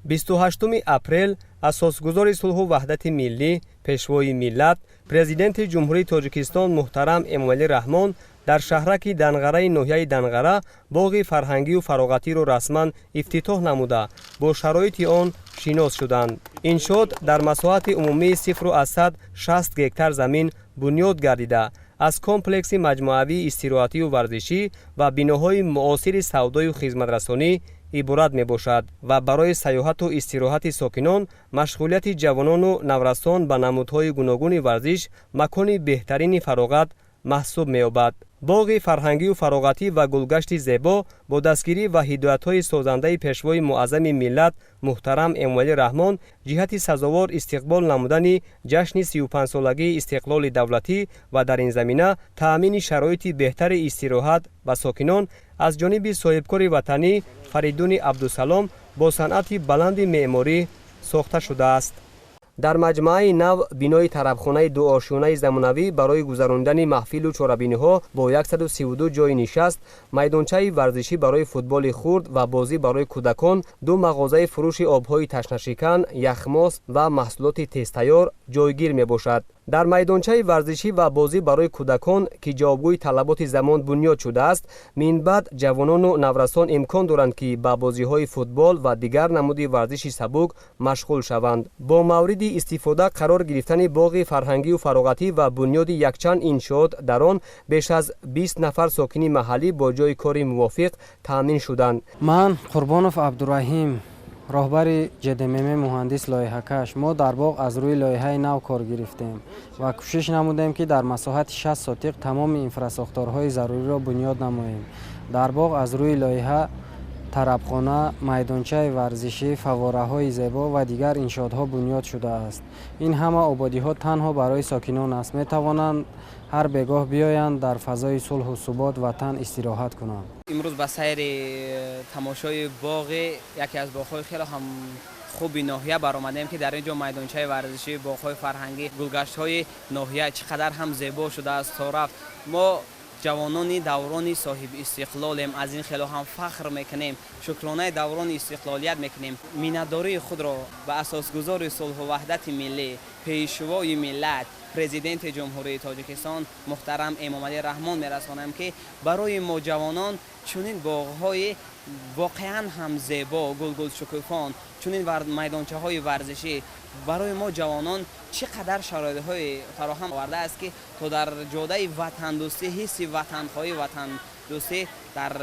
28 апрел асосгузори сулҳу ваҳдати миллӣ, пешвои миллат, президенти ҷумҳурии Тоҷикистон муҳтарам Эмомалӣ Раҳмон дар шаҳраки Данғараи ноҳияи Данғара боғи фарҳангию фароғатиро расман ифтитоҳ намуда, бо шароити он шинос шуданд. Иншоот дар масоҳати умумии 0-60 гектар замин бунёд гардида, аз комплекси маҷмуавии истироҳатию варзишӣ ва биноҳои муосири савдою хизматрасонӣ иборат мебошад ва барои саёҳату истироҳати сокинон, машғулияти ҷавонону наврасон ба намудҳои гуногуни варзиш макони беҳтарини фароғат маҳсуб меёбад. боғи фарҳангию фароғатӣ ва гулгашти зебо бо дастгирӣ ва ҳидоятҳои созандаи пешвои муаззами миллат муҳтарам Эмомалӣ Раҳмон ҷиҳати сазовор истиқбол намудани ҷашни 35-солагии истиқлоли давлатӣ ва дар ин замина таъмини шароити беҳтари истироҳат ба сокинон аз ҷониби соҳибкори ватанӣ Фаридуни Абдусалом бо санъати баланди меъморӣ сохта шудааст. дар маҷмаи нав бинои тарабхонаи дуошӯнаи замонавӣ барои гузарондани маҳфилу чорабиниҳо бо 132 ҷойи нишаст, майдончаи варзишӣ барои футболи хурд ва бозӣ барои кӯдакон, 2 мағозаи фурӯши обҳои ташнашикан, яхмос ва маҳсулоти тезтайёр ҷойгир мебошад. дар майдончаи варзишӣ ва бозӣ барои кӯдакон ки ҷавобгӯи талаботи замон бунёд шудааст, минбаъд ҷавонону наврасон имкон доранд ки ба бозиҳои футбол ва дигар намуди варзиши сабук машғул шаванд. бо мавриди истифода қарор гирифтани боғи фарҳангию фароғатӣ ва бунёди якчанд иншоот дар он беш аз 20 нафар сокини маҳаллӣ бо ҷойи кори мувофиқ таъмин шуданд. ман Қурбонов Абдураҳим, роҳбари ҷДММ муҳандис лоиҳакаш, мо дар боғ аз рӯи лоиҳаи нав кор гирифтем ва кӯшиш намудем ки дар масоҳати 6 сотиқ тамоми инфрасохторҳои заруриро бунёд намоем. дар боғ аз рӯи лоиҳа тарабхона, майдончаи варзишӣ, фаввораҳои зебо ва дигар иншоотҳо бунёд шудааст. ин ҳама ободиҳо танҳо барои сокинон аст. метавонанд ҳар бегоҳ биёянд дар фазои сулҳу субот ватан истироҳат кунанд. имрӯз ба сайри тамошои боғи яке аз боғҳои хеле ҳам хуби ноҳия баромадем ки дар ин ҷо майдончаи варзишӣ, боғҳои фарҳангӣ, гулгаштҳои ноҳия чӣ қадар ҳам зебо шудааст. то рафт мо ҷавонони даврони соҳиби истиқлолем, аз ин хело ҳам фахр мекунем, шукронаи даврони истиқлолият мекунем. миннатдории худро ба асосгузори сулҳу ваҳдати миллӣ, пешвои миллат, президенти ҷумҳурии Тоҷикистон муҳтарам Эмомалӣ Раҳмон мерасонам ки барои мо ҷавонон чунин боғҳои воқеан ҳам зебо, гулгулшукуфон, чунин майдончаҳои варзишӣ барои мо ҷавонон чӣ қадар шароитҳои фароҳам овардааст ки то дар ҷодаи ватандӯстӣ, ҳисси ватанхоҳӣ, ватандӯстӣ дар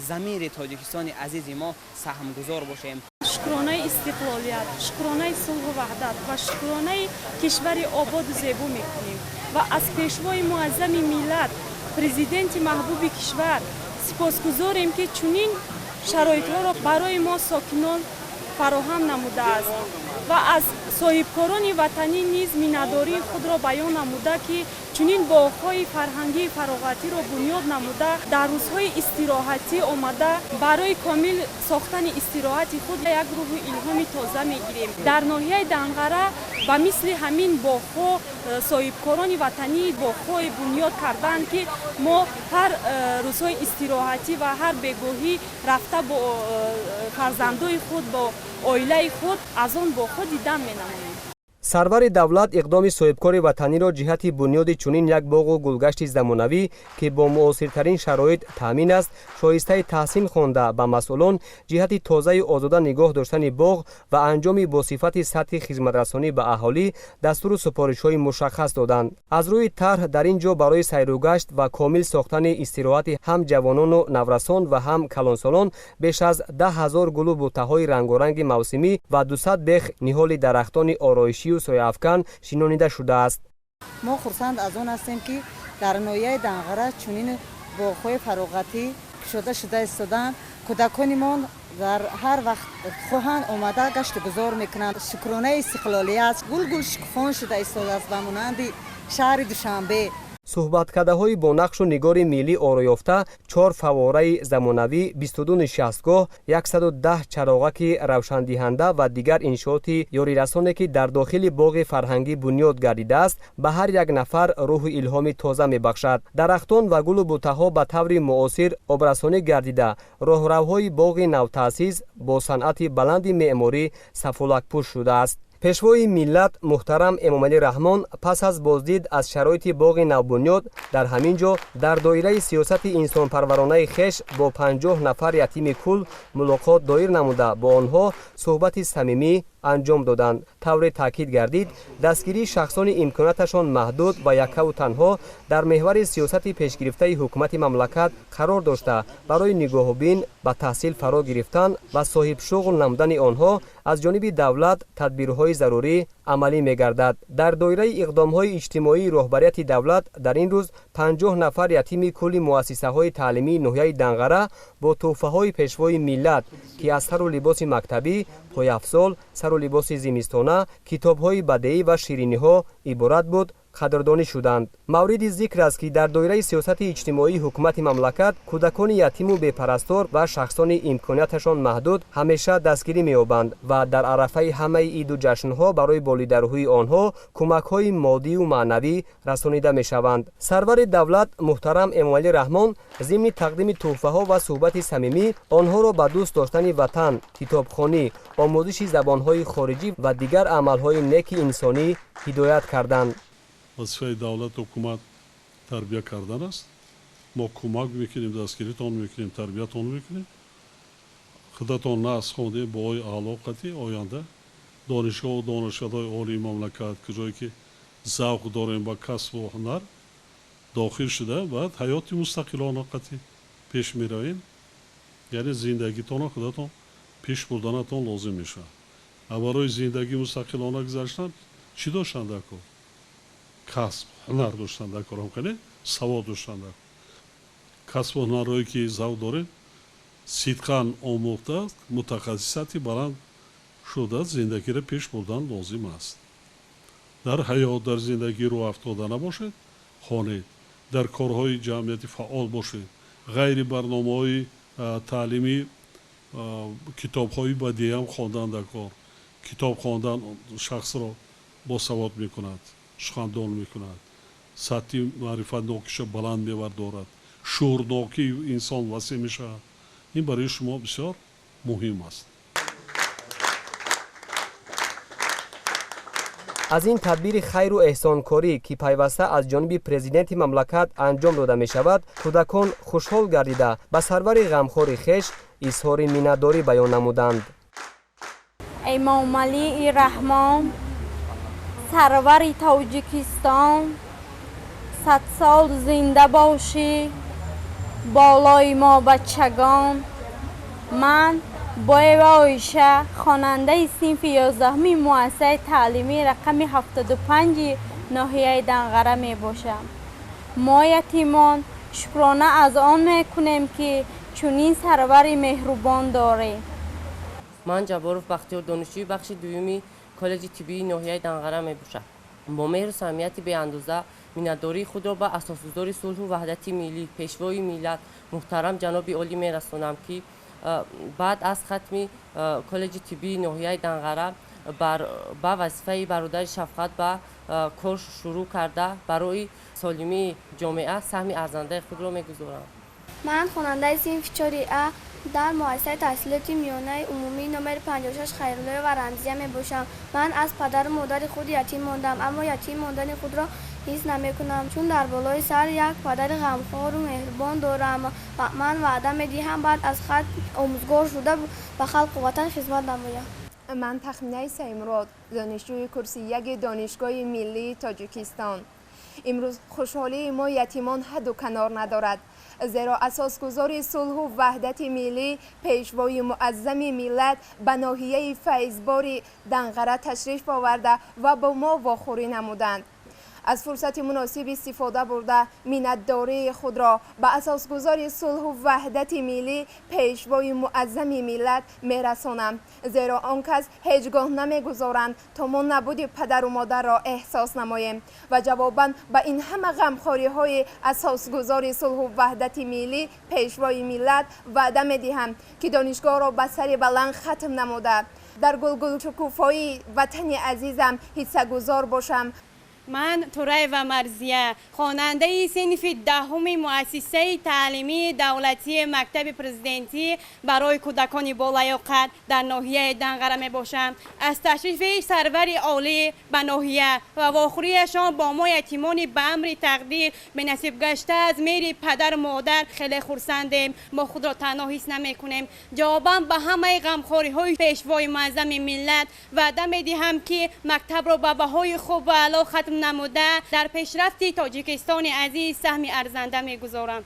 замири Тоҷикистони азизи мо саҳмгузор бошем. шукронаи истиқлолият, шукронаи сулҳу ваҳдат ва шукронаи кишвари ободу зебо мекунем ва аз пешвои муаззами миллат, президенти маҳбуби кишвар сипосгузорем ки чунин шароитҳоро барои мо сокинон фароҳам намудааст ва аз соҳибкорони ватанӣ низ миннатдории худро баён намуда ки чунин боғҳои фарҳангии фароғатиро бунёд намуда дар рӯзҳои истироҳатӣ омада барои комил сохтани истироҳати худ як рӯҳи илҳоми тоза мегирем. дар ноҳияи Данғара ба мисли ҳамин боғҳо соҳибкорони ватанӣ боғҳое бунёд карданд ки мо ҳар рӯзҳои истироҳатӣ ва ҳар бегоҳӣ рафта бо фарзандои худ, бо оилаи худ аз он боғҳо дидан менамоем. сарвари давлат иқдоми соҳибкори ватаниро ҷиҳати бунёди чунин як боғу гулгашти замонавӣ ки бо муосиртарин шароит таъмин аст, шоистаи таҳсин хонда ба масъулон ҷиҳати тозаю озода нигоҳ доштани боғ ва анҷоми босифати сатҳи хизматрасонӣ ба аҳолӣ дастуру супоришҳои мушаххас доданд. аз рӯи тарҳ дар ин ҷо барои сайругашт ва комил сохтани истироҳати ҳам ҷавонону наврасон ва ҳам калонсолон беш аз 10,000 гулу буттаҳои рангоранги мавсимӣ ва 200 бех ниҳоли дарахтони ороишию сояафкан шинонида шудааст. мо хурсанд аз он ҳастем ки дар ноҳияи Данғара чунин боғҳои фароғатӣ кушода шуда истодаанд. кӯдаконимон дар ҳар вақт хоҳанд омада гашту гузор мекунанд. шукронаи истиқлолият гулгул шукуфон шуда истодааст ба монанди шаҳри Душанбе. суҳбаткардаҳои бо нақшу нигори миллӣ ороёфта 4 фаввораи замонавӣ, 22 нишастгоҳ, 110 чароғаки равшандиҳанда ва дигар иншооти ёрирасоне ки дар дохили боғи фарҳангӣ бунёд гардидааст, ба ҳар як нафар рӯҳи илҳоми тоза мебахшад. дарахтон ва гулу бутаҳо ба таври муосир обрасонӣ гардида, роҳравҳои боғи навтаъсис бо санъати баланди меъморӣ сафолакпӯш шудааст. пешвои миллат муҳтарам Эмомалӣ Раҳмон пас аз боздид аз шароити боғи навбунёд дар ҳамин ҷо дар доираи сиёсати инсонпарваронаи хеш бо 50 нафар ятими кул мулоқот доир намуда бо онҳо суҳбати самимӣ анҷом доданд. тавре таъкид гардид, дастгирии шахсони имконияташон маҳдуд ва якаву танҳо дар меҳвари сиёсати пешгирифтаи ҳукумати мамлакат қарор дошта, барои нигоҳубин ба таҳсил фаро гирифтан ва соҳибшуғл намудани онҳо аз ҷониби давлат тадбирҳои зарурӣ амалӣ мегардад. дар доираи иқдомҳои иҷтимоии роҳбарияти давлат дар ин рӯз 50 нафар ятими кулли муассисаҳои таълимии ноҳияи Данғара бо тӯҳфаҳои пешвои миллат ки аз сару либоси мактабӣ, пойафзол, сару либоси зимистона, китобҳои бадеӣ ва шириниҳо иборат буд, қадрдонӣ шуданд. мавриди зикр аст ки дар доираи сиёсати иҷтимоии ҳукумати мамлакат кӯдакони ятиму бепарастор ва шахсони имконияташон маҳдуд ҳамеша дастгирӣ меёбанд ва дар арафаи ҳамаи иду ҷашнҳо барои болидарӯҳии онҳо кӯмакҳои моддию маънавӣ расонида мешаванд. сарвари давлат муҳтарам Эмомалӣ Раҳмон зимни тақдими тӯҳфаҳо ва суҳбати самимӣ онҳоро ба дӯст доштани ватан, китобхонӣ, омӯзиши забонҳои хориҷӣ ва дигар амалҳои неки инсонӣ ҳидоят карданд. вазифаи давлат ҳукумат тарбия кардан аст. мо кӯмак мекунем, дастгиритон мекунем, тарбиятон мекунем. худатон нас хондем бо ои алоқати оянда донишгоҳу донишгоҳҳои олии мамлакат куҷое ки завқ дорем ба касбу ҳунар дохил шуда баъд ҳаёти мустақилона қати пеш меравем. яъне зиндагитонро худатон пеш бурданатон лозим мешавад. барои зиндагӣ мустақилона гузаштан чӣ доштан дар кор? касб ҳунар доштан дар кор ҳамкане савод доштан дар кор. касбу ҳунарҳое ки завқ дорем сидқан омӯхта мутахассисати баланд шуда зиндагиро пеш бурдан лозим аст. дар ҳаёт дар зиндагӣ рӯ афтода набошед, хонед, дар корҳои ҷамъияти фаъол бошед, ғайри барномаҳои таълимӣ китобҳои бадеам хондан дар кор. китоб хондан шахсро босавод мекунад, сухандон мекунад, сатҳи маърифатнокиша баланд мевардорад, шӯрноки инсон васеъ мешавад. ин барои шумо бисёр муҳим аст. аз ин тадбири хайру эҳсонкорӣ ки пайваста аз ҷониби президенти мамлакат анҷом дода мешавад, кӯдакон хушҳол гардида ба сарвари ғамхори хеш изҳори миннатдорӣ баён намуданд. Эмомалии Раҳмон, сарвари Тоҷикистон, 100 сол зинда бошӣ, болои мо бачагон. ман боева Оиша, хонандаи синфи 11-ми муассисаи таълимии рақами 75-и ноҳияи Данғара мебошам. мо ятимон шукрона аз он мекунем ки чунин сарвари меҳрубон дорем. ман Ҷаборов Бахтиёр, донишҷӯи бахши дуюми коллеҷи тиббии ноҳияи Данғара мебошам. бо меҳру самимияти беандоза миннатдории худро ба асосгузори сулҳу ваҳдати миллӣ, пешвои миллат муҳтарам ҷаноби олӣ мерасонам ки баъд аз хатми коллеҷи тиббии ноҳияи Данғара ба вазифаи бародари Шафқат ба кор шурӯъ карда барои солимии ҷомеа саҳми арзандаи худро мегузорам. ман хонандаи синфи 4А дар муассисаи таҳсилоти миёнаи умумии номери 56 Хайруллоева ва Рамзия мебошам. ман аз падару модари худ ятим мондам, аммо ятим мондани худро ҳис намекунам, чун дар болои сар як падари ғамхору меҳрубон дорам. ман ваъда медиҳам баъд аз хат омӯзгор шуда ба халқу ватан хизмат намоям. ман Тахминаи Саимурод, донишҷӯи курси 1 донишгоҳи миллии Тоҷикистон. имрӯз хушҳолии мо ятимон ҳадду канор надорад, зеро асосгузори сулҳу ваҳдати миллӣ, пешвои муаззами миллат ба ноҳияи файзбори Данғара ташриф оварда ва бо мо вохӯрӣ намуданд. از فرصت مناسب استفاده برده منتداری خود را به اساسگذاری صلح و وحدت ملی پیشوای معظم ملت میرسانم، زیرا آن کس هیچگاه نمیگذارند تا ما نبود پدر و مادر را احساس نماییم و جواباً به این همه غمخواری های اساسگذار صلح و وحدت ملی پیشوای ملت وعده میدهم که دانشگاه را به سر بلند ختم نموده در گلگل شکوفایی وطن عزیزم حصه گذار باشم. من تورای و مرزیه، خواننده صنف دهم مؤسسه تعلیمی دولتی مکتب پرزیدنتی برای کودکان بالیاقت در ناحیه دنقره می باشم. از تشریف سرور عالی به ناحیه و واخوریشان با ما یتیمان به امر تقدیر به نصیب گشته از مهر پدر و مادر خیلی خرسندیم. ما خود را تنها حس نمی کنیم. جواباً به همه غمخواری های پیشوای معظم ملت وعده می دهم که مکتب را به بهای خوب و اعلی ختم نموده در پیشرفت تاجیکستان عزیز سهم ارزنده می‌گذارم.